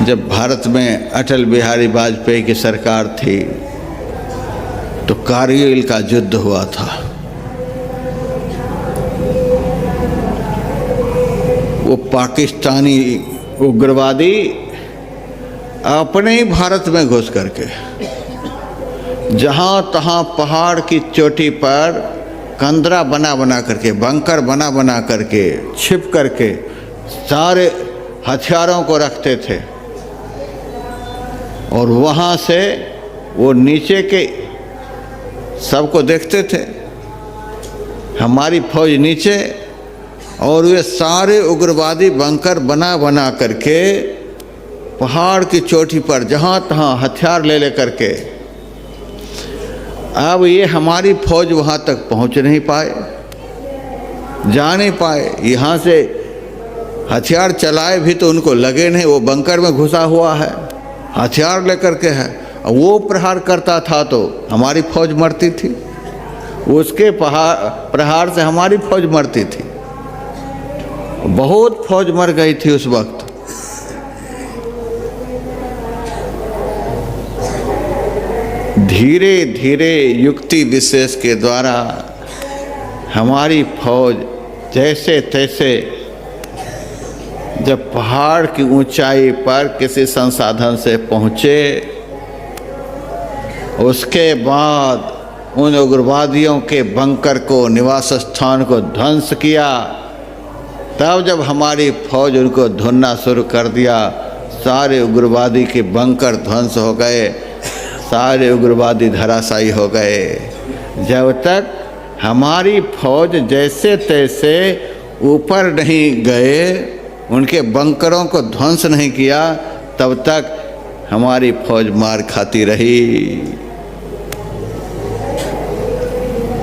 जब भारत में अटल बिहारी वाजपेयी की सरकार थी तो कारगिल का युद्ध हुआ था। वो पाकिस्तानी उग्रवादी अपने ही भारत में घुस करके जहाँ तहाँ पहाड़ की चोटी पर कंदरा बना बना करके, बंकर बना बना करके, छिप करके सारे हथियारों को रखते थे और वहाँ से वो नीचे के सबको देखते थे। हमारी फौज नीचे और वे सारे उग्रवादी बंकर बना बना करके पहाड़ की चोटी पर जहाँ तहाँ हथियार ले ले करके। अब ये हमारी फौज वहाँ तक पहुँच नहीं पाए, जा नहीं पाए। यहाँ से हथियार चलाए भी तो उनको लगे नहीं, वो बंकर में घुसा हुआ है, हथियार लेकर के है। वो प्रहार करता था तो हमारी फौज मरती थी, उसके प्रहार से हमारी फौज मरती थी। बहुत फौज मर गई थी उस वक्त। धीरे धीरे युक्ति विशेष के द्वारा हमारी फौज जैसे तैसे जब पहाड़ की ऊंचाई पर किसी संसाधन से पहुँचे, उसके बाद उन उग्रवादियों के बंकर को, निवास स्थान को ध्वंस किया। तब जब हमारी फौज उनको ढूंढना शुरू कर दिया, सारे उग्रवादी के बंकर ध्वंस हो गए, सारे उग्रवादी धराशायी हो गए। जब तक हमारी फौज जैसे तैसे ऊपर नहीं गए, उनके बंकरों को ध्वंस नहीं किया, तब तक हमारी फौज मार खाती रही।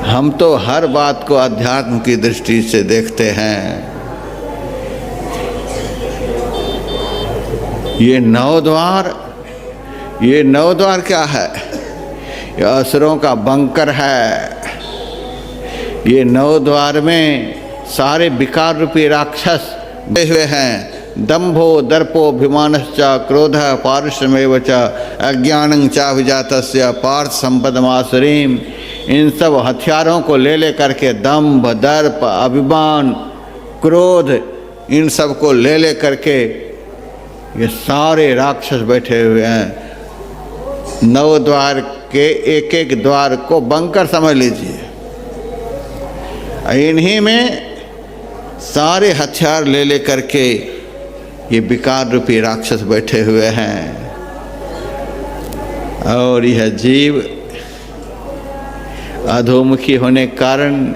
हम तो हर बात को अध्यात्म की दृष्टि से देखते हैं। ये नौ द्वार क्या है? ये असुरों का बंकर है। ये नौ द्वार में सारे विकार रूपी राक्षस बैठे हुए हैं। दंभो दर्पोभिमानश्च क्रोधः पारुष्यमेव च अज्ञानं चाभिजातस्य पार्थ संपदमासुरीम। इन सब हथियारों को ले ले करके दंभ, दर्प, अभिमान, क्रोध, इन सब को ले ले करके ये सारे राक्षस बैठे हुए हैं। नौ द्वार के एक एक द्वार को बंकर समझ लीजिए। इन्हीं में सारे हथियार ले ले करके ये विकार रूपी राक्षस बैठे हुए हैं। और यह जीव अधोमुखी होने के कारण,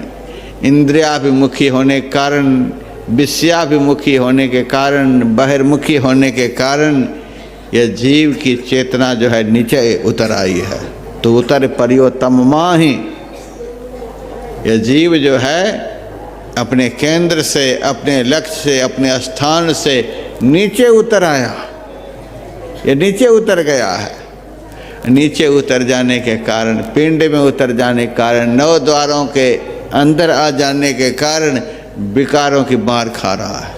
इंद्रियाभिमुखी होने के कारण, विषयाभिमुखी होने के कारण, बहिर्मुखी होने के कारण यह जीव की चेतना जो है नीचे उतर आई है। तो उतर परियोतम माही, यह जीव जो है अपने केंद्र से, अपने लक्ष्य से, अपने स्थान से नीचे उतर आया। ये नीचे उतर गया है। नीचे उतर जाने के कारण, पिंड में उतर जाने के कारण, नौ द्वारों के अंदर आ जाने के कारण विकारों की मार खा रहा है।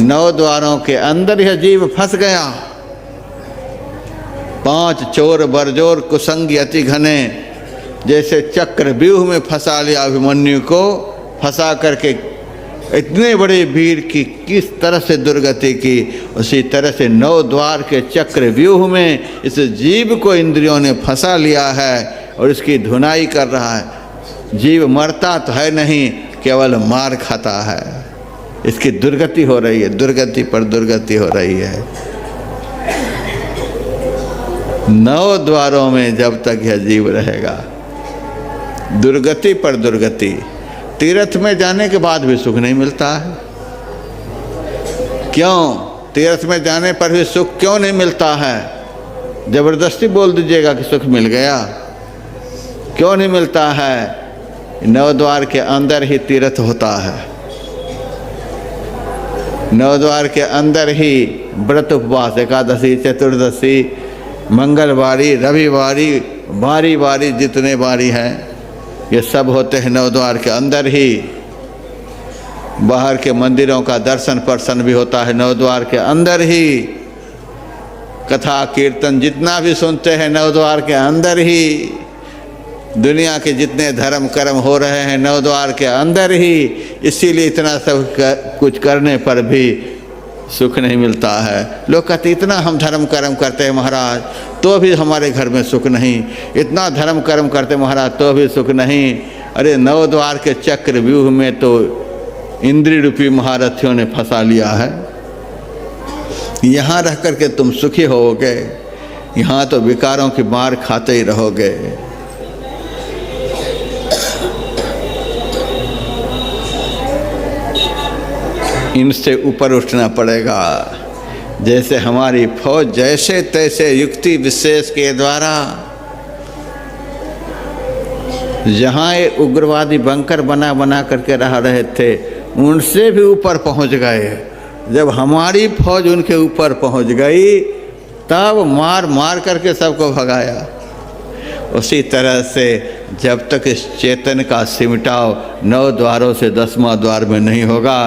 नौ द्वारों के अंदर यह जीव फंस गया। पांच चोर बरजोर कुसंगी अति घने, जैसे चक्र व्यूह में फंसा लिया अभिमन्यु को, फंसा करके इतने बड़े वीर की किस तरह से दुर्गति की, उसी तरह से नौ द्वार के चक्र व्यूह में इस जीव को इंद्रियों ने फंसा लिया है और इसकी धुनाई कर रहा है। जीव मरता तो है नहीं, केवल मार खाता है। इसकी दुर्गति हो रही है, दुर्गति पर दुर्गति हो रही है। नौ द्वारों में जब तक यह जीव रहेगा, दुर्गति पर दुर्गति। तीर्थ में जाने के बाद भी सुख नहीं मिलता है। क्यों? तीर्थ में जाने पर भी सुख क्यों नहीं मिलता है? जबरदस्ती बोल दीजिएगा कि सुख मिल गया। क्यों नहीं मिलता है? नौ द्वार के अंदर ही तीर्थ होता है। नौ द्वार के अंदर ही व्रत उपवास, एकादशी, चतुर्दशी, मंगलवारी, रविवारी, बारी बारी जितने बारी हैं, ये सब होते हैं नौ द्वार के अंदर ही। बाहर के मंदिरों का दर्शन पर्शन भी होता है नौ द्वार के अंदर ही। कथा कीर्तन जितना भी सुनते हैं नवद्वार के अंदर ही, दुनिया के जितने धर्म कर्म हो रहे हैं नवद्वार के अंदर ही, इसीलिए इतना सब कुछ करने पर भी सुख नहीं मिलता है। लोग कहते इतना हम धर्म कर्म करते हैं महाराज तो भी हमारे घर में सुख नहीं, इतना धर्म कर्म करते महाराज तो भी सुख नहीं। अरे नवद्वार के चक्रव्यूह में तो इंद्रिय रूपी महारथियों ने फंसा लिया है। यहाँ रह कर के तुम सुखी होगे, यहाँ तो विकारों की मार खाते ही रहोगे। इनसे ऊपर उठना पड़ेगा। जैसे हमारी फौज जैसे तैसे युक्ति विशेष के द्वारा जहाँ ये उग्रवादी बंकर बना बना करके रह रहे थे उनसे भी ऊपर पहुँच गए। जब हमारी फौज उनके ऊपर पहुँच गई तब मार मार करके सबको भगाया। उसी तरह से जब तक इस चेतन का सिमटाव 9 द्वारों से 10वां द्वार में नहीं होगा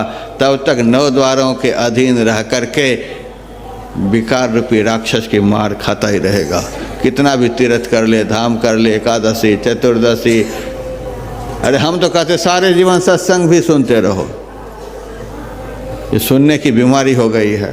तब तक 9 द्वारों के अधीन रह करके विकार रूपी राक्षस की मार खाता ही रहेगा। कितना भी तीर्थ कर ले, धाम कर ले, एकादशी चतुर्दशी, अरे हम तो कहते सारे जीवन सत्संग भी सुनते रहो। ये सुनने की बीमारी हो गई है।